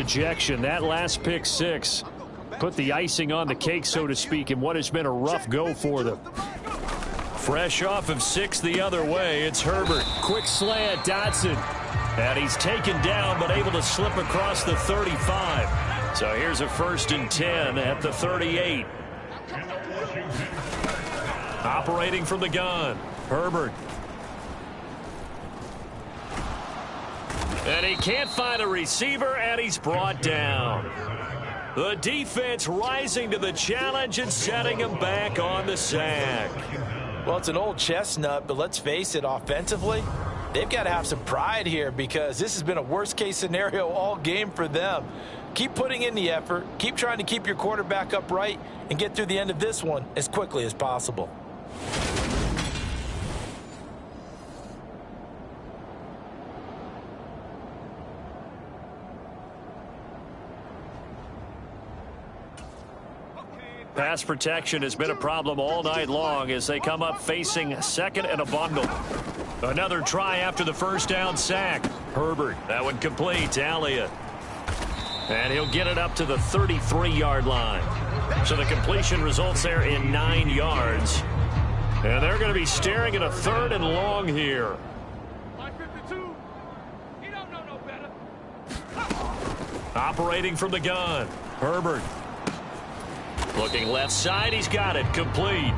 ejection. That last pick six put the icing on the cake, so to speak, in what has been a rough go for them. Fresh off of 6 the other way, it's Herbert. Quick slant, Dotson. And he's taken down, but able to slip across the 35. So here's a 1st and 10 at the 38. Operating from the gun, Herbert. And he can't find a receiver, and he's brought down. The defense rising to the challenge and setting him back on the sack. Well, it's an old chestnut, but let's face it, offensively, they've got to have some pride here because this has been a worst-case scenario all game for them. Keep putting in the effort, keep trying to keep your quarterback upright, and get through the end of this one as quickly as possible. Pass protection has been a problem all night long as they come up facing 2nd and a bundle. Another try after the 1st down sack. Herbert, that one complete to Elliott. And he'll get it up to the 33-yard line. So the completion results there in 9 yards. And they're going to be staring at a 3rd and long here. Operating from the gun, Herbert. Looking left side, he's got it, complete.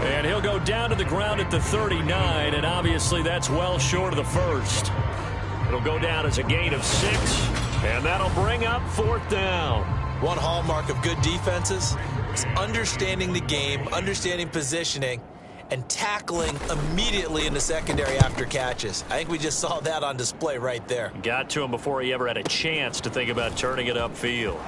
And he'll go down to the ground at the 39, and obviously that's well short of the 1st. It'll go down as a gain of 6, and that'll bring up 4th down. One hallmark of good defenses is understanding the game, understanding positioning, and tackling immediately in the secondary after catches. I think we just saw that on display right there. Got to him before he ever had a chance to think about turning it upfield.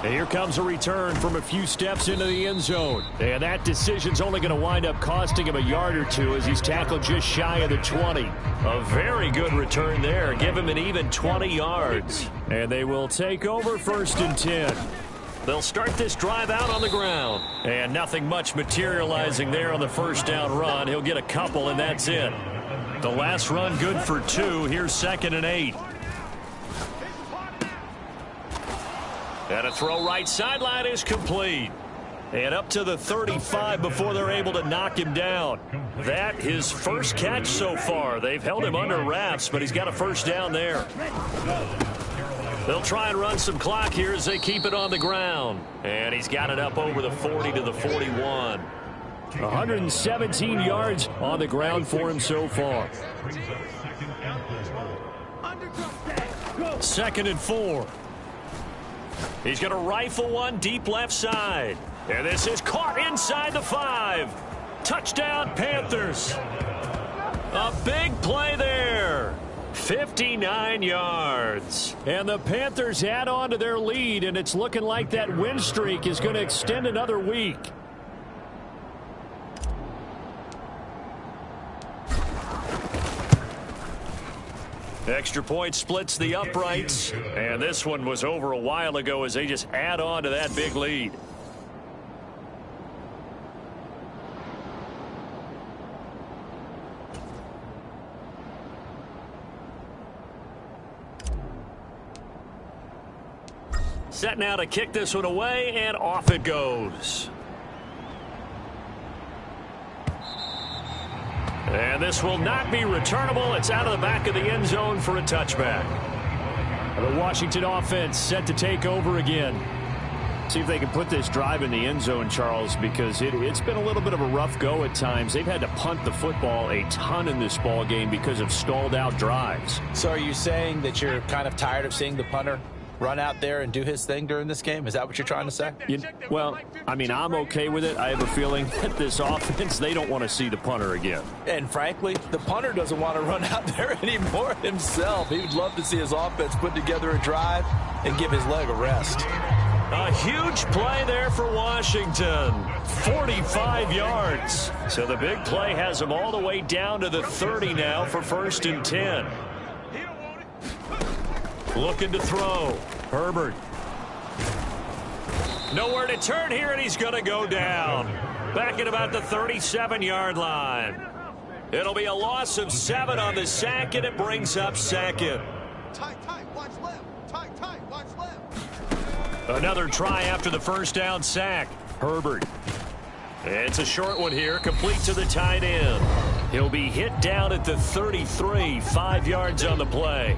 And here comes a return from a few steps into the end zone. And that decision's only going to wind up costing him a yard or two as he's tackled just shy of the 20. A very good return there. Give him an even 20 yards. And they will take over 1st and 10. They'll start this drive out on the ground. And nothing much materializing there on the 1st down run. He'll get a couple, and that's it. The last run good for 2. Here's 2nd and 8. And a throw right sideline is complete. And up to the 35 before they're able to knock him down. That his first catch so far. They've held him under wraps, but he's got a 1st down there. They'll try and run some clock here as they keep it on the ground. And he's got it up over the 40 to the 41. 117 yards on the ground for him so far. 2nd and 4. He's going to rifle one deep left side. And this is caught inside the 5. Touchdown, Panthers. A big play there. 59 yards. And the Panthers add on to their lead, and it's looking like that win streak is going to extend another week. Extra point splits the uprights, and this one was over a while ago as they just add on to that big lead. Set now to kick this one away, and off it goes. And this will not be returnable. It's out of the back of the end zone for a touchback. The Washington offense set to take over again. See if they can put this drive in the end zone, Charles, because it's been a little bit of a rough go at times. They've had to punt the football a ton in this ball game because of stalled out drives. So are you saying that you're kind of tired of seeing the punter run out there and do his thing during this game? Is that what you're trying to say? Well, I mean, I'm okay with it. I have a feeling that this offense, they don't want to see the punter again. And frankly, the punter doesn't want to run out there anymore himself. He would love to see his offense put together a drive and give his leg a rest. A huge play there for Washington. 45 yards. So the big play has them all the way down to the 30 now for 1st and 10. Looking to throw. Herbert. Nowhere to turn here, and he's going to go down. Back at about the 37-yard line. It'll be a loss of 7 on the sack, and it brings up 2nd. Tight, watch left. Tight, watch left. Another try after the first down sack. Herbert. It's a short one here, complete to the tight end. He'll be hit down at the 33, 5 yards on the play.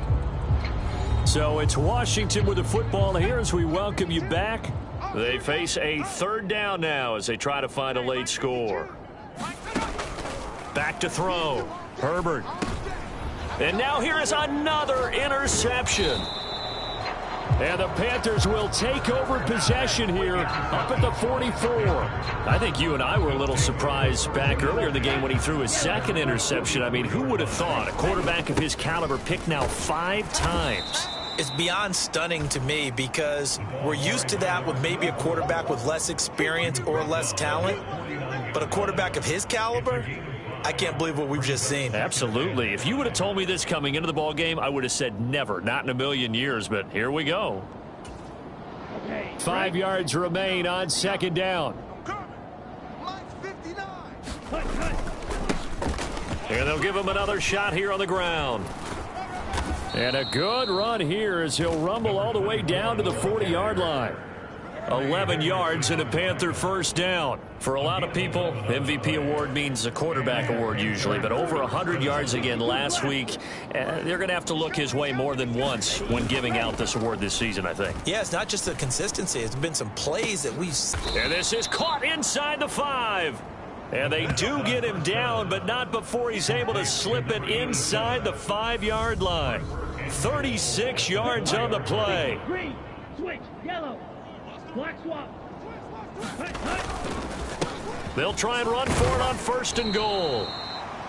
So it's Washington with the football here as we welcome you back. They face a third down now as they try to find a late score. Back to throw. Herbert. And now here is another interception. And the Panthers will take over possession here up at the 44. I think you and I were a little surprised back earlier in the game when he threw his second interception. I mean, who would have thought a quarterback of his caliber picked now 5 times? It's beyond stunning to me because we're used to that with maybe a quarterback with less experience or less talent. But a quarterback of his caliber, I can't believe what we've just seen. Absolutely. If you would have told me this coming into the ball game, I would have said never, not in a million years, but here we go. 5 yards remain on second down. And they'll give him another shot here on the ground. And a good run here as he'll rumble all the way down to the 40-yard line. 11 yards and a Panther first down. For a lot of people, MVP award means a quarterback award usually, but over 100 yards again last week. They're going to have to look his way more than once when giving out this award this season, I think. Yeah, it's not just the consistency. It's been some plays that we've seen. And this is caught inside the 5. And they do get him down, but not before he's able to slip it inside the 5-yard line. 36 yards on the play. Green, switch, yellow. Black swap. They'll try and run for it on first and goal.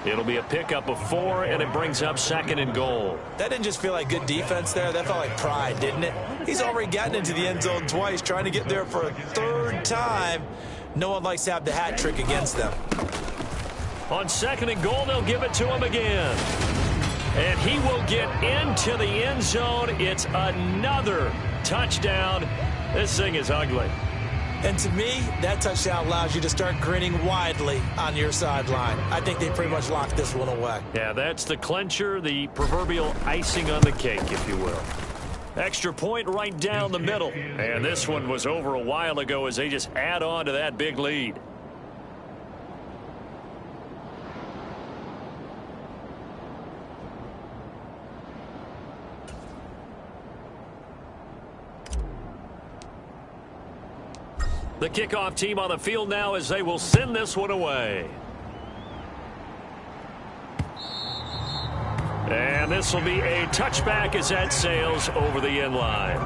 It'll be a pickup of 4, and it brings up second and goal. That didn't just feel like good defense there. That felt like pride, didn't it? He's already gotten into the end zone twice, trying to get there for a third time. No one likes to have the hat trick against them. On second and goal, they'll give it to him again. And he will get into the end zone. It's another touchdown. This thing is ugly. And to me, that touchdown allows you to start grinning widely on your sideline. I think they pretty much locked this one away. Yeah, that's the clincher, the proverbial icing on the cake, if you will. Extra point right down the middle. And this one was over a while ago as they just add on to that big lead. The kickoff team on the field now as they will send this one away. And this will be a touchback as that sails over the end line.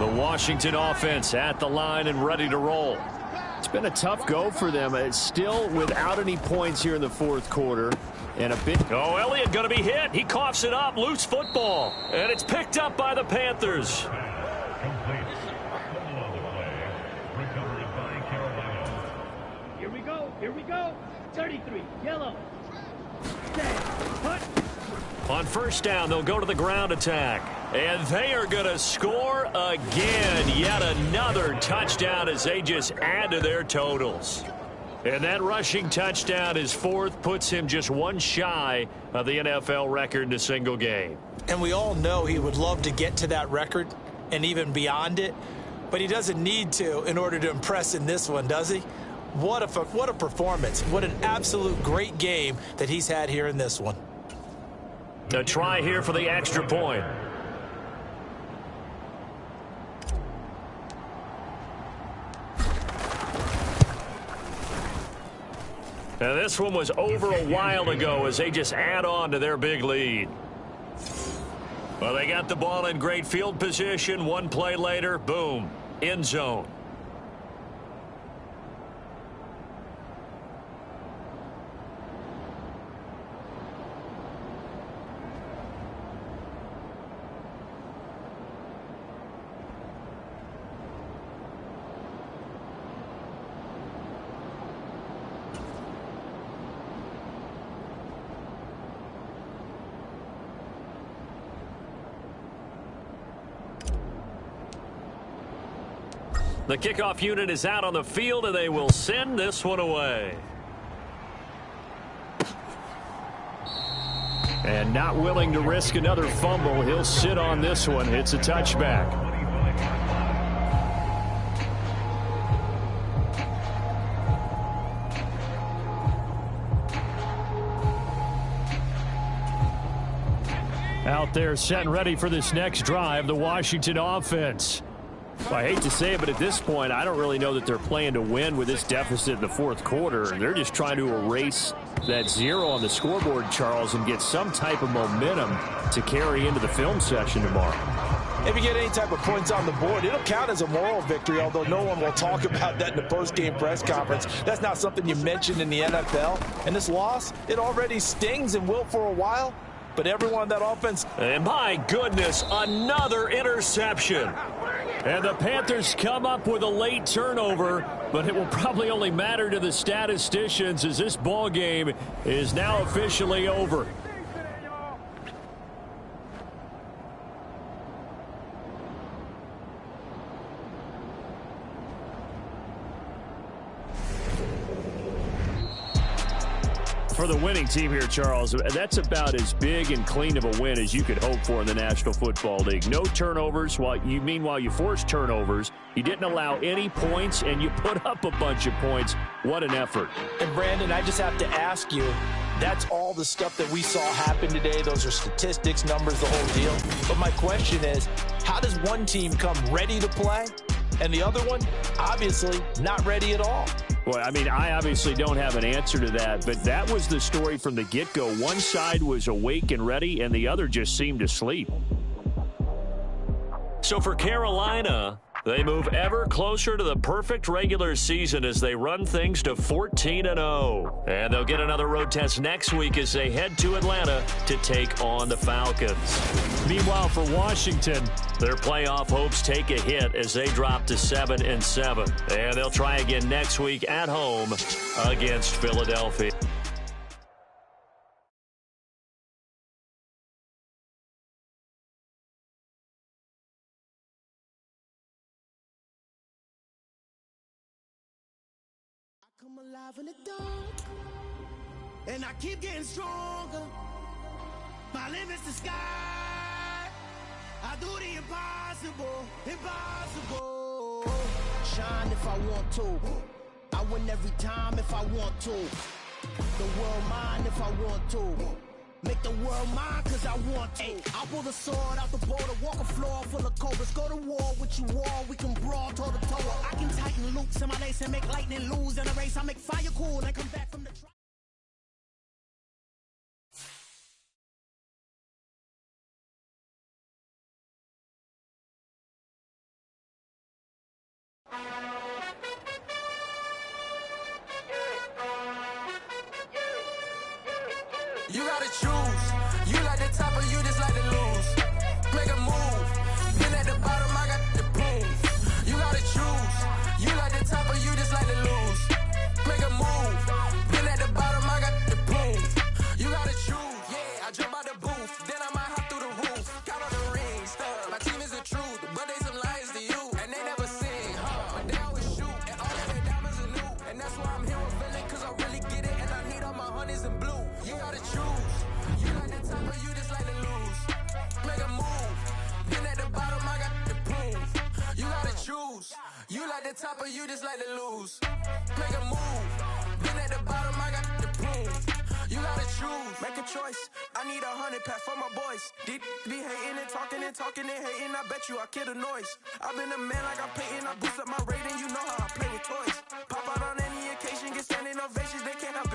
The Washington offense at the line and ready to roll. It's been a tough go for them. It's still without any points here in the fourth quarter. And a bit. Oh, Elliott going to be hit. He coughs it up. Loose football. And it's picked up by the Panthers. Here we go. 33, yellow. On first down, they'll go to the ground attack. And they are going to score again. Yet another touchdown as they just add to their totals. And that rushing touchdown, his 4th, puts him just one shy of the NFL record in a single game. And we all know he would love to get to that record and even beyond it. But he doesn't need to in order to impress in this one, does he? What a performance. What an absolute great game that he's had here in this one. A try here for the extra point. Now this one was over a while ago as they just add on to their big lead. Well, they got the ball in great field position. One play later, boom, end zone. The kickoff unit is out on the field, and they will send this one away. And not willing to risk another fumble, he'll sit on this one. It's a touchback. Out there set and ready for this next drive, the Washington offense. Well, I hate to say it, but at this point, I don't really know that they're playing to win with this deficit in the fourth quarter. They're just trying to erase that 0 on the scoreboard, Charles, and get some type of momentum to carry into the film session tomorrow. If you get any type of points on the board, it'll count as a moral victory, although no one will talk about that in the post-game press conference. That's not something you mentioned in the NFL. And this loss, it already stings and will for a while. But everyone on that offense. And my goodness, another interception. And the Panthers come up with a late turnover, but it will probably only matter to the statisticians as this ball game is now officially over. For the winning team here, Charles, that's about as big and clean of a win as you could hope for in the National Football League. No turnovers. Meanwhile, you forced turnovers. You didn't allow any points, and you put up a bunch of points. What an effort. And, Brandon, I just have to ask you, that's all the stuff that we saw happen today. Those are statistics, numbers, the whole deal. But my question is, how does one team come ready to play, and the other one, obviously, not ready at all? Well, I mean, I obviously don't have an answer to that, but that was the story from the get-go. One side was awake and ready, and the other just seemed asleep. So for Carolina, they move ever closer to the perfect regular season as they run things to 14-0. And they'll get another road test next week as they head to Atlanta to take on the Falcons. Meanwhile, for Washington, their playoff hopes take a hit as they drop to 7-7. And they'll try again next week at home against Philadelphia. Come alive in the dark, and I keep getting stronger. My limit's the sky. I do the impossible, impossible. Shine if I want to. I win every time if I want to. The world mine if I want to. Make the world mine cause I want to. I pull the sword out the border, walk a floor full of cobras. Go to war with you all, we can brawl toe to toe. I can tighten loops in my lace and make lightning lose in a race. I make fire cool and come back from the trial. You gotta choose. You like the top or you just like to lose. Make a move. Been at the bottom, I got the proof. You gotta choose. You like the top or you just like to lose. Make a move. Been at the bottom, I got the proof. You gotta choose. Yeah, I jump out the booth. Then I might hop through the roof. Count on the ring, stuff. My team is the truth, but they some liars to you. And they never sing, but they always shoot. And all of their diamonds are new. And that's why I'm here with Villain, cause I really get it. And I need all my honeys in blue. You gotta choose. You like the top or you just like to lose. Make a move. Been at the bottom, I got the proof. You gotta choose. You like the top or you just like to lose. Make a move. Been at the bottom, I got the proof. You gotta choose. Make a choice. I need 100 pack for my boys. Be hating and talking and talking and hating. I bet you I kill the noise. I've been a man like I'm Peyton. I boost up my rating. You know how I play with toys.